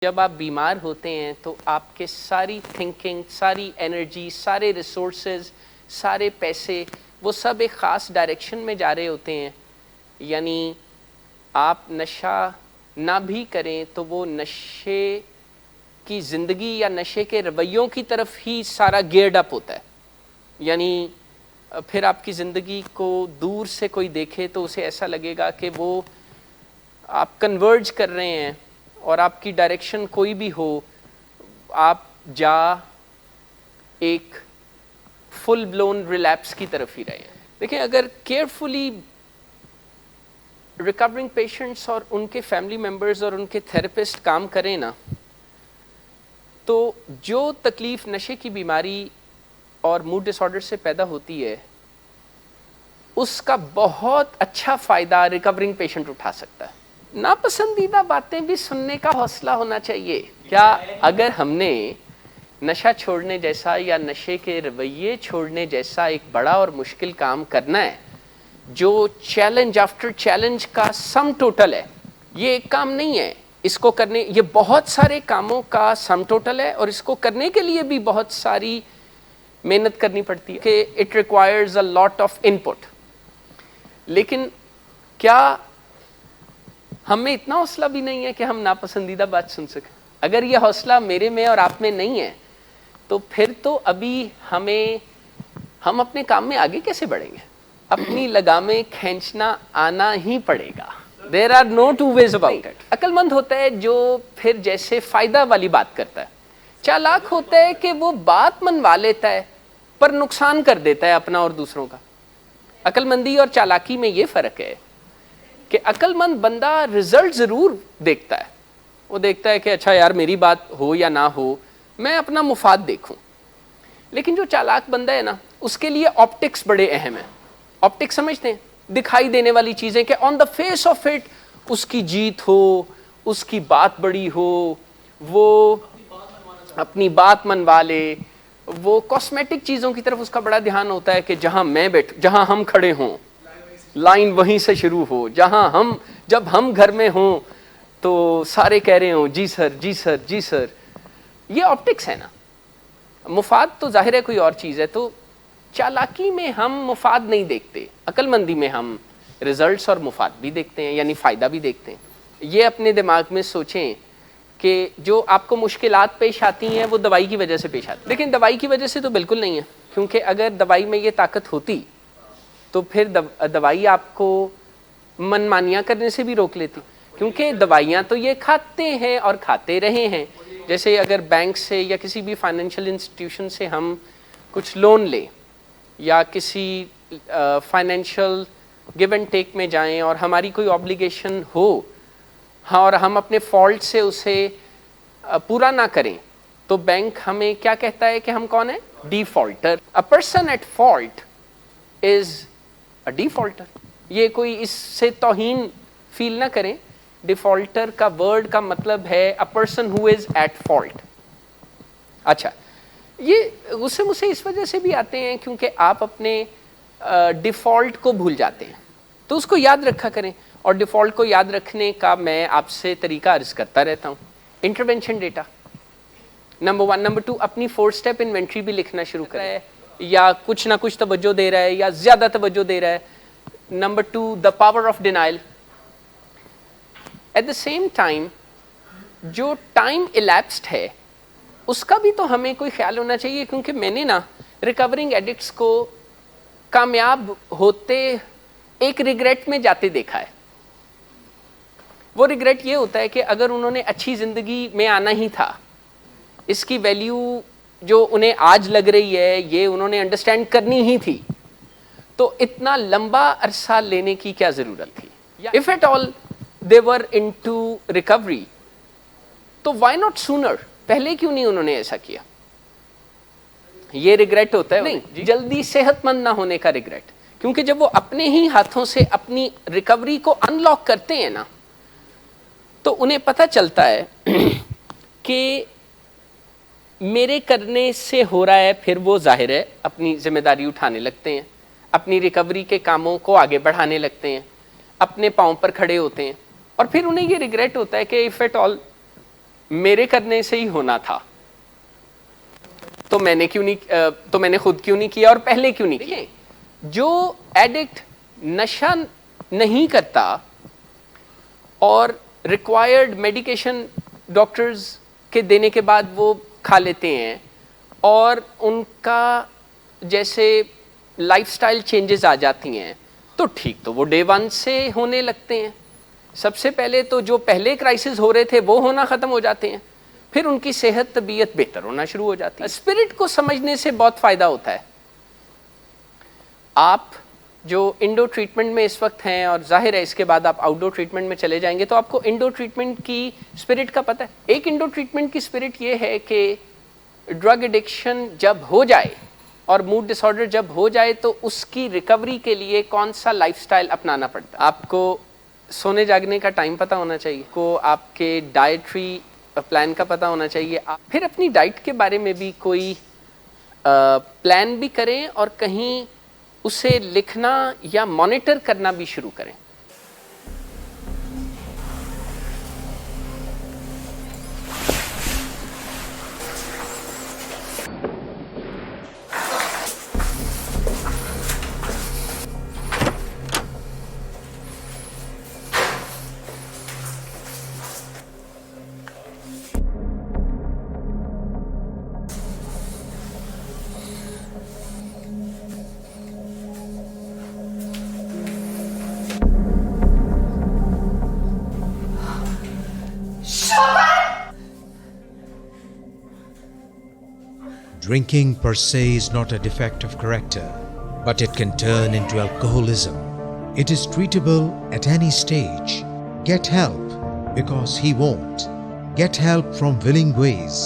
جب آپ بیمار ہوتے ہیں تو آپ کے ساری تھنکنگ، ساری انرجی، سارے ریسورسز، سارے پیسے وہ سب ایک خاص ڈائریکشن میں جا رہے ہوتے ہیں. یعنی آپ نشہ نہ بھی کریں تو وہ نشے کی زندگی یا نشے کے رویوں کی طرف ہی سارا گیئرڈ اپ ہوتا ہے. یعنی پھر آپ کی زندگی کو دور سے کوئی دیکھے تو اسے ایسا لگے گا کہ وہ آپ کنورج کر رہے ہیں اور آپ کی ڈائریکشن کوئی بھی ہو، آپ جا ایک فل بلون ریلیپس کی طرف ہی رہے ہیں. دیکھیں، اگر کیئرفلی ریکورنگ پیشنٹس اور ان کے فیملی ممبرز اور ان کے تھراپسٹ کام کریں نا، تو جو تکلیف نشے کی بیماری اور موڈ ڈس آرڈر سے پیدا ہوتی ہے اس کا بہت اچھا فائدہ ریکورنگ پیشنٹ اٹھا سکتا ہے. ناپسندیدہ باتیں بھی سننے کا حوصلہ ہونا چاہیے. کیا اگر ہم نے نشہ چھوڑنے جیسا یا نشے کے رویے چھوڑنے جیسا ایک بڑا اور مشکل کام کرنا ہے جو چیلنج آفٹر چیلنج کا سم ٹوٹل ہے، یہ ایک کام نہیں ہے. اس کو کرنے، یہ بہت سارے کاموں کا سم ٹوٹل ہے اور اس کو کرنے کے لیے بھی بہت ساری محنت کرنی پڑتی ہے کہ it requires a lot of input. لیکن کیا ہمیں اتنا حوصلہ بھی نہیں ہے کہ ہم ناپسندیدہ بات سن سکیں؟ اگر یہ حوصلہ میرے میں اور آپ میں نہیں ہے تو پھر تو ابھی ہم اپنے کام میں آگے کیسے بڑھیں گے؟ اپنی لگامیں کھینچنا آنا ہی پڑے گا. There are no two ways about it. عقل مند ہوتا ہے جو پھر جیسے فائدہ والی بات کرتا ہے. چالاک ہوتا ہے کہ وہ بات منوا لیتا ہے پر نقصان کر دیتا ہے اپنا اور دوسروں کا. عقل مندی اور چالاکی میں یہ فرق ہے کہ عقل مند بندہ رزلٹ ضرور دیکھتا ہے. وہ دیکھتا ہے کہ اچھا یار میری بات ہو یا نہ ہو، میں اپنا مفاد دیکھوں. لیکن جو چالاک بندہ ہے نا، اس کے لیے آپٹکس بڑے اہم ہیں. آپٹکس سمجھتے ہیں؟ دکھائی دینے والی چیزیں کہ آن دا فیس آف اٹ اس کی جیت ہو، اس کی بات بڑی ہو، وہ اپنی بات منوا لے. وہ کاسمیٹک چیزوں کی طرف اس کا بڑا دھیان ہوتا ہے کہ جہاں ہم کھڑے ہوں لائن وہیں سے شروع ہو، جب ہم گھر میں ہوں تو سارے کہہ رہے ہوں جی سر جی سر جی سر. یہ آپٹکس ہے نا. مفاد تو ظاہر ہے کوئی اور چیز ہے. تو چالاکی میں ہم مفاد نہیں دیکھتے، عقل مندی میں ہم ریزلٹس اور مفاد بھی دیکھتے ہیں، یعنی فائدہ بھی دیکھتے ہیں. یہ اپنے دماغ میں سوچیں کہ جو آپ کو مشکلات پیش آتی ہیں وہ دوائی کی وجہ سے پیش آتی ہیں. لیکن دوائی کی وجہ سے تو بالکل نہیں ہے، کیونکہ اگر دوائی میں یہ طاقت ہوتی تو پھر دوائی آپ کو من مانیاں کرنے سے بھی روک لیتی. کیونکہ دوائیاں تو یہ کھاتے ہیں اور کھاتے رہے ہیں. جیسے اگر بینک سے یا کسی بھی فائنینشیل انسٹیٹیوشن سے ہم کچھ لون لیں یا کسی فائنینشیل گیو اینڈ ٹیک میں جائیں اور ہماری کوئی آبلیگیشن ہو اور ہم اپنے فالٹ سے اسے پورا نہ کریں تو بینک ہمیں کیا کہتا ہے کہ ہم کون ہیں؟ Defaulter. A person at fault is a defaulter. یہ کوئی اس سے توہین فیل نہ کریں. ڈیفالٹر کا ورڈ کا مطلب ہے a person who is at fault. اچھا، یہ غصے مجھ سے اس وجہ سے بھی آتے ہیں کیونکہ آپ اپنے ڈیفالٹ کو بھول جاتے ہیں. تو اس کو یاد رکھا کریں. اور ڈیفالٹ کو یاد رکھنے کا میں آپ سے طریقہ عرض کرتا رہتا ہوں. Intervention data number 1. نمبر 2، اپنی 4 اسٹیپ انوینٹری بھی لکھنا شروع کریں، یا کچھ نہ کچھ توجہ دے رہا ہے یا زیادہ توجہ دے رہا ہے. Number 2، the power of denial. At the same time جو ٹائم الیپسڈ ہے اس کا بھی تو ہمیں کوئی خیال ہونا چاہیے. کیونکہ میں نے نا ریکورنگ ایڈکٹس کو کامیاب ہوتے ایک ریگریٹ میں جاتے دیکھا ہے. وہ ریگریٹ یہ ہوتا ہے کہ اگر انہوں نے اچھی زندگی میں آنا ہی تھا، اس کی ویلیو جو انہیں آج لگ رہی ہے یہ انہوں نے انڈرسٹینڈ کرنی ہی تھی، تو اتنا لمبا عرصہ لینے کی کیا ضرورت تھی؟ If at all they were into recovery تو why not sooner؟ پہلے کیوں نہیں انہوں نے ایسا کیا؟ یہ ریگریٹ ہوتا ہے نہیں جلدی صحت مند نہ ہونے کا ریگریٹ. کیونکہ جب وہ اپنے ہی ہاتھوں سے اپنی ریکوری کو ان لاک کرتے ہیں نا تو انہیں پتہ چلتا ہے کہ میرے کرنے سے ہو رہا ہے. پھر وہ ظاہر ہے اپنی ذمہ داری اٹھانے لگتے ہیں، اپنی ریکوری کے کاموں کو آگے بڑھانے لگتے ہیں، اپنے پاؤں پر کھڑے ہوتے ہیں. اور پھر انہیں یہ ریگریٹ ہوتا ہے کہ if at all میرے کرنے سے ہی ہونا تھا, تو میں نے خود کیوں نہیں کیا اور پہلے کیوں نہیں کیا. جو ایڈکٹ نشہ نہیں کرتا اور ریکوائرڈ میڈیکیشن ڈاکٹرز کے دینے کے بعد وہ کھا لیتے ہیں اور ان کا جیسے لائف سٹائل چینجز آ جاتی ہیں, تو ٹھیک, تو وہ ڈے ون سے ہونے لگتے ہیں. سب سے پہلے تو جو پہلے کرائسس ہو رہے تھے وہ ہونا ختم ہو جاتے ہیں, پھر ان کی صحت طبیعت بہتر ہونا شروع ہو جاتی ہے. اسپرٹ کو سمجھنے سے بہت فائدہ ہوتا ہے. آپ جو انڈور ٹریٹمنٹ میں اس وقت ہیں, اور ظاہر ہے اس کے بعد آپ آؤٹ ڈور ٹریٹمنٹ میں چلے جائیں گے, تو آپ کو انڈور ٹریٹمنٹ کی اسپرٹ کا پتہ ہے. ایک انڈور ٹریٹمنٹ کی اسپرٹ یہ ہے کہ ڈرگ ایڈکشن جب ہو جائے اور موڈ ڈس آرڈر جب ہو جائے تو اس کی ریکوری کے لیے کون سا لائف سٹائل اپنانا پڑتا ہے. آپ کو سونے جاگنے کا ٹائم پتہ ہونا چاہیے, کو آپ کے ڈائٹری پلان کا پتہ ہونا چاہیے. پھر اپنی ڈائٹ کے بارے میں بھی کوئی پلان بھی کریں اور کہیں اسے لکھنا یا مانیٹر کرنا بھی شروع کریں. Drinking per se is not a defect of character, but it can turn into alcoholism. It is treatable at any stage. Get help, because he won't. Get help from Willing Ways.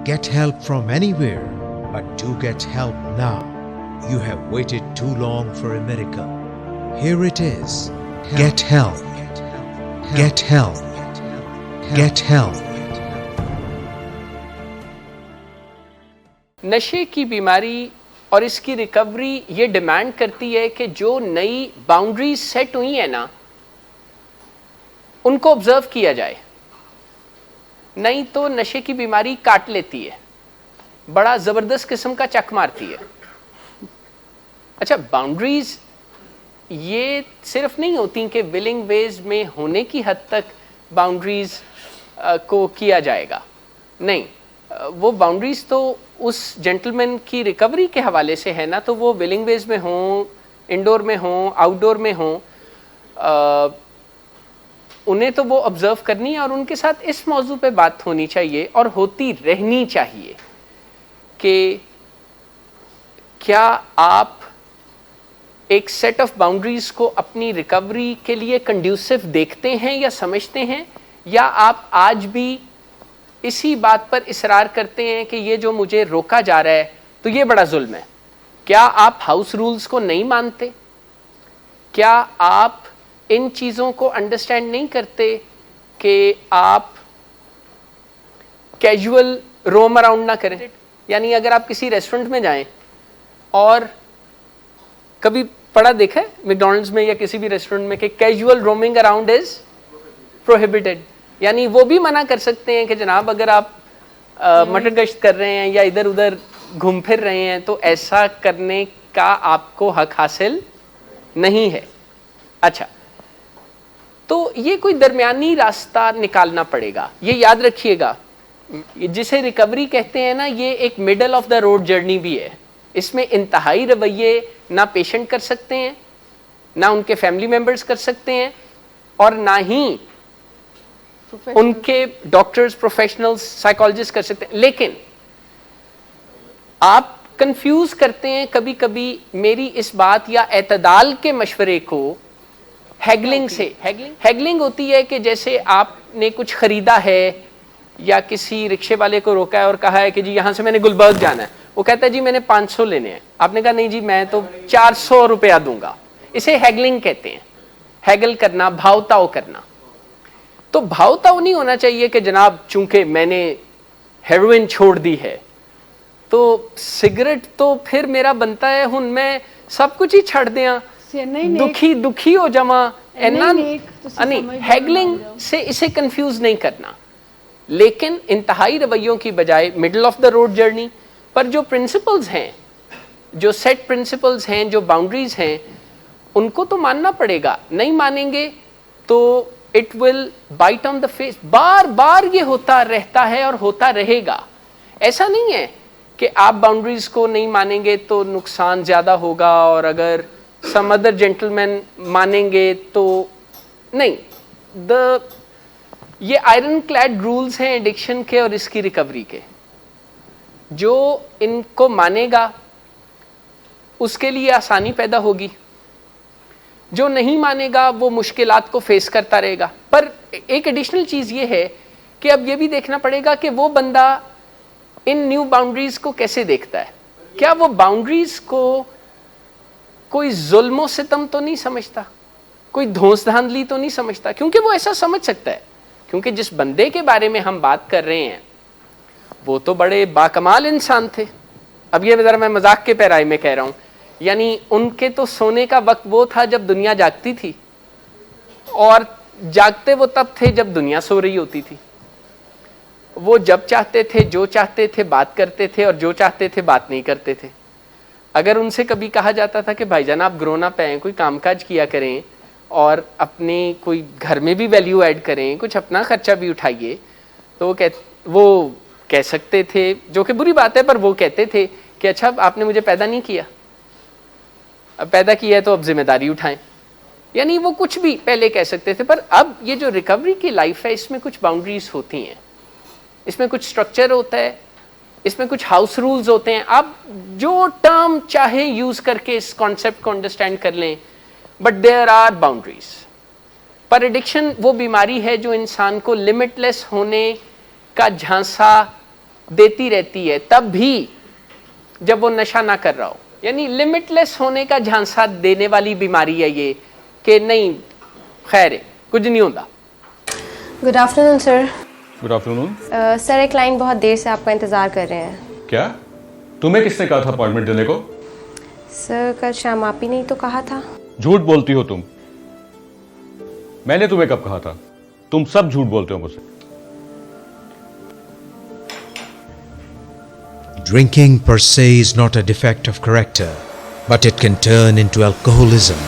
Get help from anywhere, but do get help now. You have waited too long for a miracle. Here it is. Get help. Get help. Get help. نشے کی بیماری اور اس کی recovery یہ demand کرتی ہے کہ جو نئی باؤنڈریز سیٹ ہوئی ہیں نا, ان کو آبزرو کیا جائے, نہیں تو نشے کی بیماری کاٹ لیتی ہے, بڑا زبردست قسم کا چک مارتی ہے. اچھا, باؤنڈریز یہ صرف نہیں ہوتی کہ ولنگ ویز میں ہونے کی حد تک باؤنڈریز کو کیا جائے گا, نہیں, وہ باؤنڈریز تو اس جینٹلمین کی ریکوری کے حوالے سے ہے نا, تو وہ ولنگ ویز میں ہوں, انڈور میں ہوں, آؤٹ ڈور میں ہوں, انہیں تو وہ آبزرو کرنی ہے اور ان کے ساتھ اس موضوع پہ بات ہونی چاہیے اور ہوتی رہنی چاہیے کہ کیا آپ ایک سیٹ آف باؤنڈریز کو اپنی ریکوری کے لیے کنڈیوسو دیکھتے ہیں یا سمجھتے ہیں, یا آپ آج بھی اسی بات پر اصرار کرتے ہیں کہ یہ جو مجھے روکا جا رہا ہے تو یہ بڑا ظلم ہے. کیا آپ ہاؤس رولز کو نہیں مانتے؟ کیا آپ ان چیزوں کو انڈرسٹینڈ نہیں کرتے کہ آپ کیجول روم اراؤنڈ نہ کریں؟ یعنی اگر آپ کسی ریسٹورنٹ میں جائیں اور کبھی پڑھا دیکھا ہے میکڈونلڈز میں یا کسی بھی ریسٹورنٹ میں کہ کیجول رومنگ اراؤنڈ از پروہیبٹڈ, یعنی وہ بھی منع کر سکتے ہیں کہ جناب اگر آپ مٹن گشت کر رہے ہیں یا ادھر ادھر گھوم پھر رہے ہیں تو ایسا کرنے کا آپ کو حق حاصل نہیں ہے. اچھا, تو یہ کوئی درمیانی راستہ نکالنا پڑے گا. یہ یاد رکھیے گا, جسے ریکوری کہتے ہیں نا, یہ ایک middle of the road journey بھی ہے. اس میں انتہائی رویے نہ پیشنٹ کر سکتے ہیں, نہ ان کے فیملی ممبرز کر سکتے ہیں, اور نہ ہی ان کے ڈاکٹرز, پروفیشنلز, سائیکالوجسٹ کر سکتے ہیں. لیکن آپ کنفیوز کرتے ہیں کبھی کبھی میری اس بات یا اعتدال کے مشورے کو ہیگلنگ سے. ہیگلنگ ہوتی ہے کہ جیسے آپ نے کچھ خریدا ہے یا کسی رکشے والے کو روکا ہے اور کہا ہے کہ جی یہاں سے میں نے گلبرگ جانا ہے, وہ کہتا ہے جی میں نے 500 لینے ہیں, آپ نے کہا نہیں جی میں تو 400 روپیہ دوں گا. اسے ہیگلنگ کہتے ہیں. ہیگل کرنا, بھاؤ تاؤ کرنا. تو بھاؤ تاؤ نہیں ہونا چاہیے کہ جناب چونکہ میں نے ہیروئن چھوڑ دی ہے تو سگریٹ تو پھر میرا بنتا ہے ہن میں سب کچھ ہی چھڑ دیاں, دکھی ہو جما. نہیں, ہیگلنگ سے اسے کنفیوز نہیں کرنا. لیکن انتہائی رویوں کی بجائے middle of the road journey پر جو پرنسپلز ہیں, جو سیٹ پرنسپلز ہیں, جو باؤنڈریز ہیں, ان کو تو ماننا پڑے گا. نہیں مانیں گے تو it will bite on the face. بار بار یہ ہوتا رہتا ہے اور ہوتا رہے گا. ایسا نہیں ہے کہ آپ باؤنڈریز کو نہیں مانیں گے تو نقصان زیادہ ہوگا اور اگر سم ادر جینٹل مین مانیں گے تو نہیں. یہ آئرن کلیڈ رولز ہیں ایڈکشن کے اور اس کی ریکوری کے. جو ان کو مانے گا اس کے لیے آسانی پیدا ہوگی, جو نہیں مانے گا وہ مشکلات کو فیس کرتا رہے گا. پر ایک ایڈیشنل چیز یہ ہے کہ اب یہ بھی دیکھنا پڑے گا کہ وہ بندہ ان نیو باؤنڈریز کو کیسے دیکھتا ہے. کیا وہ باؤنڈریز کو کوئی ظلم و ستم تو نہیں سمجھتا, کوئی دھونس دھاندلی تو نہیں سمجھتا, کیونکہ وہ ایسا سمجھ سکتا ہے. کیونکہ جس بندے کے بارے میں ہم بات کر رہے ہیں وہ تو بڑے باکمال انسان تھے. اب یہ ذرا میں مذاق کے پیرائے میں کہہ رہا ہوں, یعنی ان کے تو سونے کا وقت وہ تھا جب دنیا جاگتی تھی, اور جاگتے وہ تب تھے جب دنیا سو رہی ہوتی تھی. وہ جب چاہتے تھے جو چاہتے تھے بات کرتے تھے اور جو چاہتے تھے بات نہیں کرتے تھے. اگر ان سے کبھی کہا جاتا تھا کہ بھائی جان آپ گرونا پہ ہیں, کوئی کام کاج کیا کریں اور اپنے کوئی گھر میں بھی ویلیو ایڈ کریں, کچھ اپنا خرچہ بھی اٹھائیے, تو وہ کہہ سکتے تھے, جو کہ بری بات ہے پر وہ کہتے تھے کہ اچھا آپ نے مجھے پیدا نہیں کیا, اب پیدا کیا ہے تو اب ذمہ داری اٹھائیں. یعنی وہ کچھ بھی پہلے کہہ سکتے تھے. پر اب یہ جو ریکوری کی لائف ہے اس میں کچھ باؤنڈریز ہوتی ہیں, اس میں کچھ اسٹرکچر ہوتا ہے, اس میں کچھ ہاؤس رولز ہوتے ہیں. آپ جو ٹرم چاہیں یوز کر کے اس کانسیپٹ کو انڈرسٹینڈ کر لیں, بٹ دیر آر باؤنڈریز. پر ایڈکشن وہ بیماری ہے جو انسان کو لمٹ لیس ہونے کا جھانسا دیتی رہتی ہے, تب بھی جب وہ نشہ نہ کر رہا ہو. یعنی لمٹ لیس ہونے کا جھانسا دینے والی بیماری ہے یہ, کہ نہیں خیر ہے کچھ نہیں ہوتا. گڈ آفٹر نون سر. گڈ آفٹر نون سر. ایک کلائنٹ بہت دیر سے آپ کا انتظار کر رہے ہیں. کیا تمہیں کس نے کہا تھا اپائنٹمنٹ دینے کو؟ سر کل شام آپ ہی نہیں تو کہا تھا. جھوٹ بولتی ہو تم. میں نے تمہیں کب کہا تھا؟ تم سب جھوٹ بولتے ہو مجھ سے. Drinking per se is not a defect of character, but it can turn into alcoholism.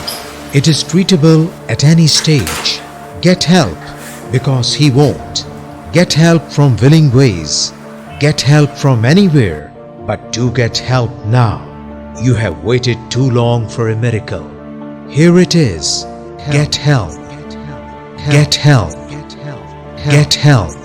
It is treatable at any stage. Get help, because he won't. Get help from willing ways. Get help from anywhere, but do get help now. You have waited too long for a miracle. Here it is. Get help. Get help. Get help.